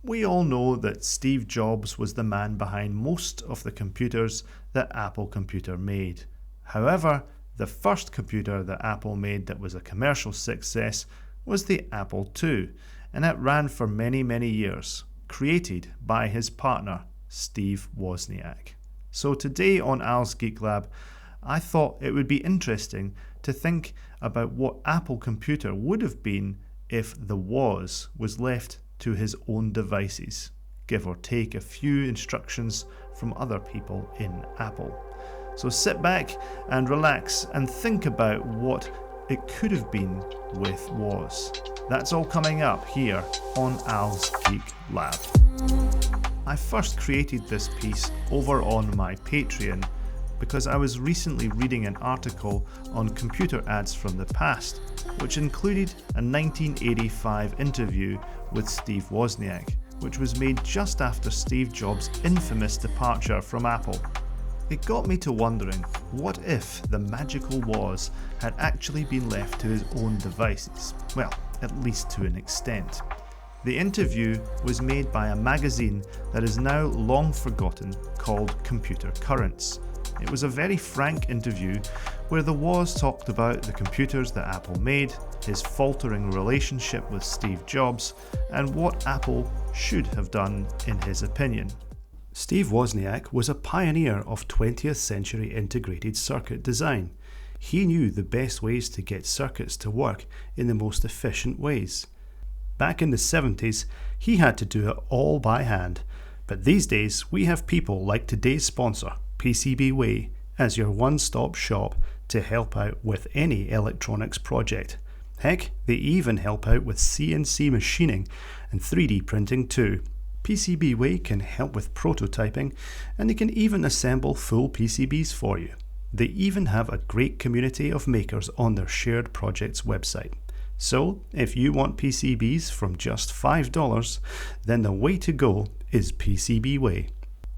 We all know that Steve Jobs was the man behind most of the computers that Apple Computer made. However, the first computer that Apple made that was a commercial success was the Apple II, and it ran for many years, created by his partner, Steve Wozniak. So today on Al's Geek Lab, I thought it would be interesting to think about what Apple Computer would have been if the was left to his own devices, give or take a few instructions from other people in Apple. So sit back and relax and think about what it could have been with was. That's all coming up here on Al's Geek Lab. I first created this piece over on my Patreon because I was recently reading an article on computer ads from the past, which included a 1985 interview with Steve Wozniak, which was made just after Steve Jobs' infamous departure from Apple. It got me to wondering, what if the magical was had actually been left to his own devices? Well, at least to an extent. The interview was made by a magazine that is now long forgotten called Computer Currents. It was a very frank interview where the Woz talked about the computers that Apple made, his faltering relationship with Steve Jobs, and what Apple should have done in his opinion. Steve Wozniak was a pioneer of 20th century integrated circuit design. He knew the best ways to get circuits to work in the most efficient ways. Back in the 70s, he had to do it all by hand, but these days we have people like today's sponsor, PCB Way, as your one-stop shop to help out with any electronics project. Heck, they even help out with CNC machining and 3D printing too. PCB Way can help with prototyping, and they can even assemble full PCBs for you. They even have a great community of makers on their shared projects website. So, if you want PCBs from just $5, then the way to go is PCB Way.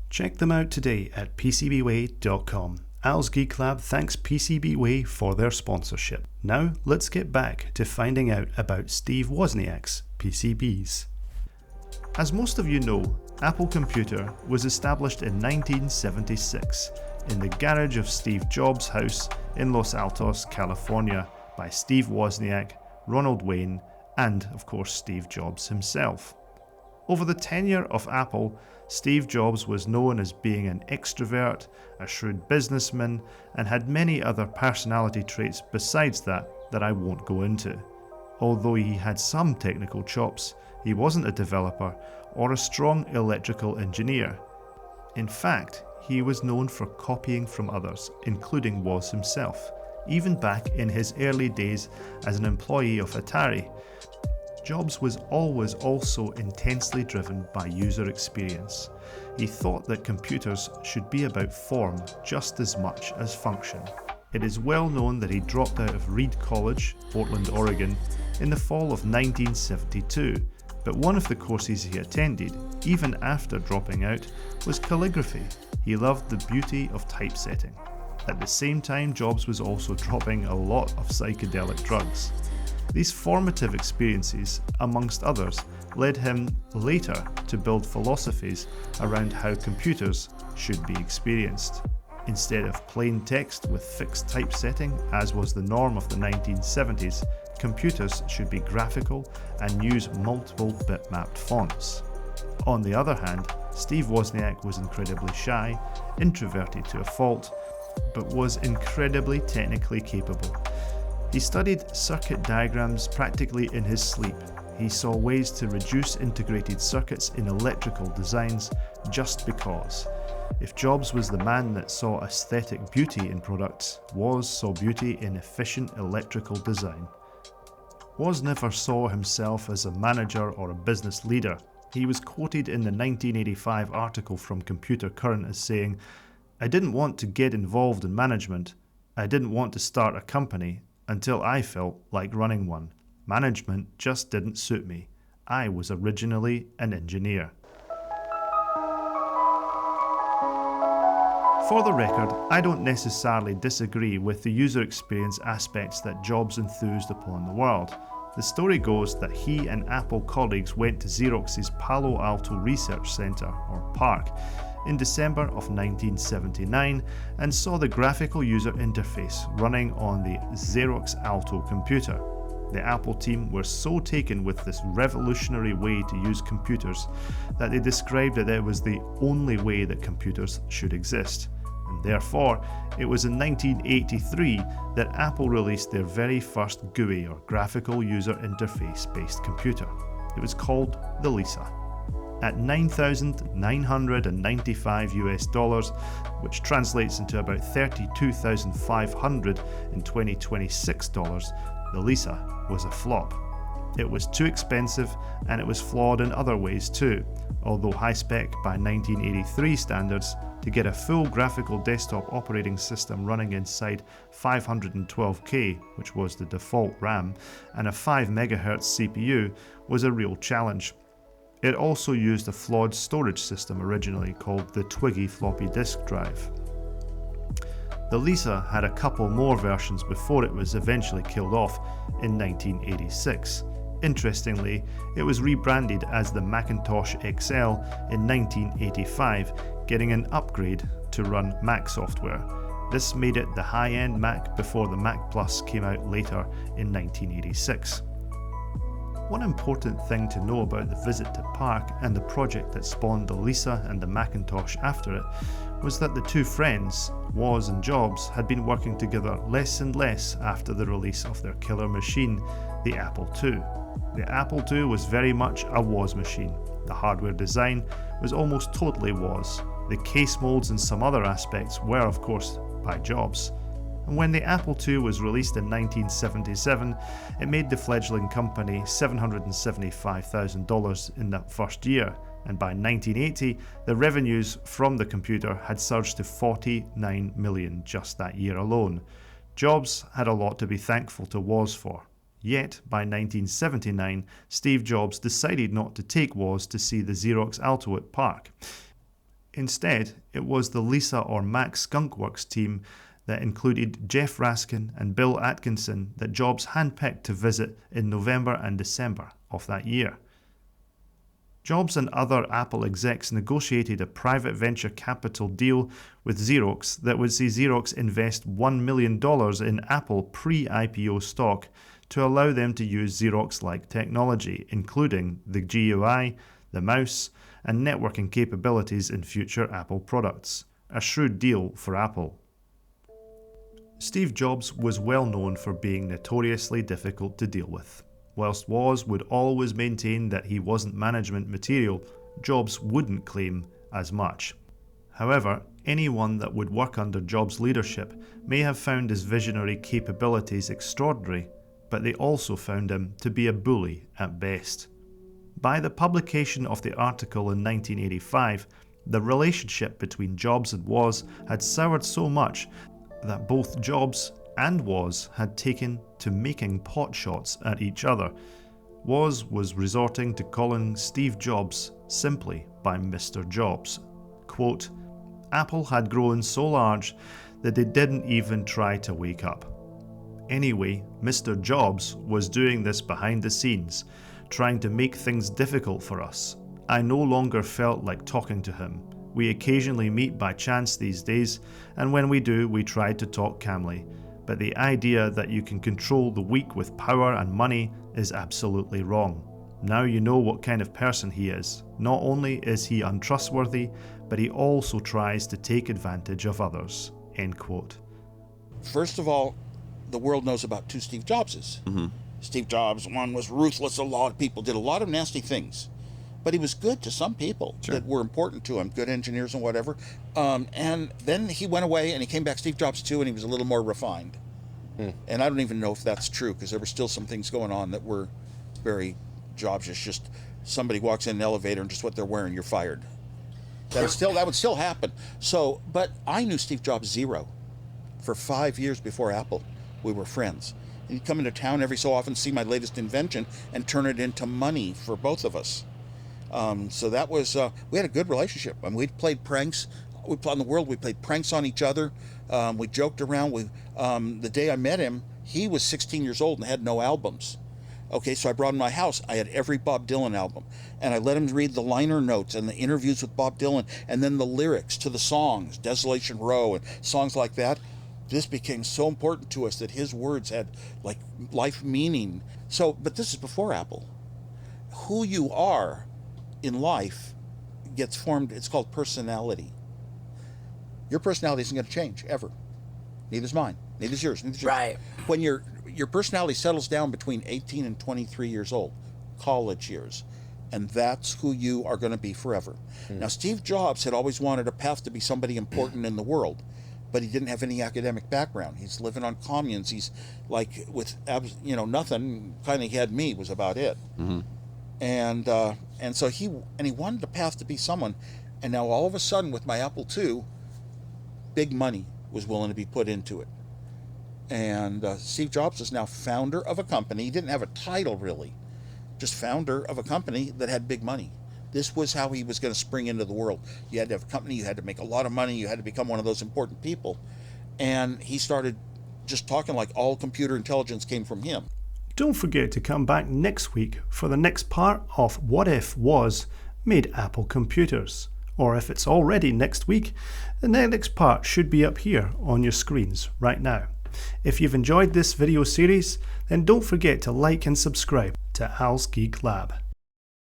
Check them out today at PCBWay.com. Al's Geek Lab thanks PCB Way for their sponsorship. Now, let's get back to finding out about Steve Wozniak's PCBs. As most of you know, Apple Computer was established in 1976 in the garage of Steve Jobs' house in Los Altos, California, by Steve Wozniak, Ronald Wayne, and of course Steve Jobs himself. Over the tenure of Apple, Steve Jobs was known as being an extrovert, a shrewd businessman, and had many other personality traits besides that I won't go into. Although he had some technical chops, he wasn't a developer or a strong electrical engineer. In fact, he was known for copying from others, including Woz himself, even back in his early days as an employee of Atari. Jobs was always also intensely driven by user experience. He thought that computers should be about form just as much as function. It is well known that he dropped out of Reed College, Portland, Oregon, in the fall of 1972, but one of the courses he attended, even after dropping out, was calligraphy. He loved the beauty of typesetting. At the same time, Jobs was also dropping a lot of psychedelic drugs. These formative experiences, amongst others, led him later to build philosophies around how computers should be experienced. Instead of plain text with fixed typesetting, as was the norm of the 1970s, computers should be graphical and use multiple bitmapped fonts. On the other hand, Steve Wozniak was incredibly shy, introverted to a fault, but was incredibly technically capable. He studied circuit diagrams practically in his sleep. He saw ways to reduce integrated circuits in electrical designs just because. If Jobs was the man that saw aesthetic beauty in products, Woz saw beauty in efficient electrical design. Woz never saw himself as a manager or a business leader. He was quoted in the 1985 article from Computer Current as saying, "I didn't want to get involved in management. I didn't want to start a company until I felt like running one. Management just didn't suit me. I was originally an engineer." For the record, I don't necessarily disagree with the user experience aspects that Jobs enthused upon the world. The story goes that he and Apple colleagues went to Xerox's Palo Alto Research Center, or PARC, in December of 1979 and saw the graphical user interface running on the Xerox Alto computer. The Apple team were so taken with this revolutionary way to use computers that they described that it was the only way that computers should exist. And therefore, it was in 1983 that Apple released their very first GUI, or graphical user interface based computer. It was called the Lisa. At $9,995 US, which translates into about $32,500 in 2026 dollars, the Lisa was a flop. It was too expensive and it was flawed in other ways too, although high-spec by 1983 standards. To get a full graphical desktop operating system running inside 512K, which was the default RAM, and a 5 MHz CPU was a real challenge. It also used a flawed storage system originally called the Twiggy floppy disk drive. The Lisa had a couple more versions before it was eventually killed off in 1986. Interestingly, it was rebranded as the Macintosh XL in 1985, getting an upgrade to run Mac software. This made it the high-end Mac before the Mac Plus came out later in 1986. One important thing to know about the visit to PARC and the project that spawned the Lisa and the Macintosh after it was that the two friends, Woz and Jobs, had been working together less and less after the release of their killer machine, the Apple II. The Apple II was very much a Woz machine. The hardware design was almost totally Woz. The case molds and some other aspects were, of course, by Jobs. And when the Apple II was released in 1977, it made the fledgling company $775,000 in that first year, and by 1980, the revenues from the computer had surged to $49 million just that year alone. Jobs had a lot to be thankful to Woz for. Yet, by 1979, Steve Jobs decided not to take Woz to see the Xerox Alto at PARC. Instead, it was the Lisa or Mac Skunkworks team that included Jeff Raskin and Bill Atkinson that Jobs handpicked to visit in November and December of that year. Jobs and other Apple execs negotiated a private venture capital deal with Xerox that would see Xerox invest $1 million in Apple pre-IPO stock to allow them to use Xerox-like technology, including the GUI, the mouse, and networking capabilities in future Apple products. A shrewd deal for Apple. Steve Jobs was well known for being notoriously difficult to deal with. Whilst Woz would always maintain that he wasn't management material, Jobs wouldn't claim as much. However, anyone that would work under Jobs' leadership may have found his visionary capabilities extraordinary, but they also found him to be a bully at best. By the publication of the article in 1985, the relationship between Jobs and Woz had soured so much that both Jobs and Woz had taken to making potshots at each other. Woz was resorting to calling Steve Jobs simply by Mr. Jobs. Quote, Apple had grown so large that they didn't even try to wake up. Anyway, Mr. Jobs was doing this behind the scenes, trying to make things difficult for us. I no longer felt like talking to him. We occasionally meet by chance these days, and when we do, we try to talk calmly. But the idea that you can control the weak with power and money is absolutely wrong. Now you know what kind of person he is. Not only is he untrustworthy, but he also tries to take advantage of others. End quote. First of all, the world knows about two Steve Jobses. Mm-hmm. Steve Jobs, one was ruthless, a lot of people did a lot of nasty things. But he was good to some people that were important to him, good engineers and whatever. And then he went away and he came back, Steve Jobs 2, and he was a little more refined. And I don't even know if that's true, because there were still some things going on that were very Jobs. It's just somebody walks in an elevator and just what they're wearing, you're fired. That would still happen. So, but I knew Steve Jobs zero for 5 years before Apple. We were friends. He'd come into town every so often, see my latest invention, and turn it into money for both of us. So that was, we had a good relationship. I mean, we'd played pranks. We played pranks on each other. We joked around. The day I met him, he was 16 years old and had no albums. Okay, so I brought him to my house. I had every Bob Dylan album, and I let him read the liner notes and the interviews with Bob Dylan, and then the lyrics to the songs, Desolation Row and songs like that. This became so important to us that his words had like life meaning. So, but this is before Apple. Who you are in life gets formed. It's called personality. Your personality isn't going to change ever. Neither's mine. Neither's yours. Neither's yours. Right. When your personality settles down between 18 and 23 years old, college years, and that's who you are going to be forever. Now, Steve Jobs had always wanted a path to be somebody important in the world, but he didn't have any academic background. He's living on communes. He's like with nothing. Kind of he had me was about it. And so he wanted a path to be someone. And now all of a sudden with my Apple II, big money was willing to be put into it. And Steve Jobs is now founder of a company. He didn't have a title really, just founder of a company that had big money. This was how he was going to spring into the world. You had to have a company, you had to make a lot of money, you had to become one of those important people. And he started just talking like all computer intelligence came from him. Don't forget to come back next week for the next part of What If Was Made Apple Computers. Or if it's already next week, the next part should be up here on your screens right now. If you've enjoyed this video series, then don't forget to like and subscribe to Al's Geek Lab.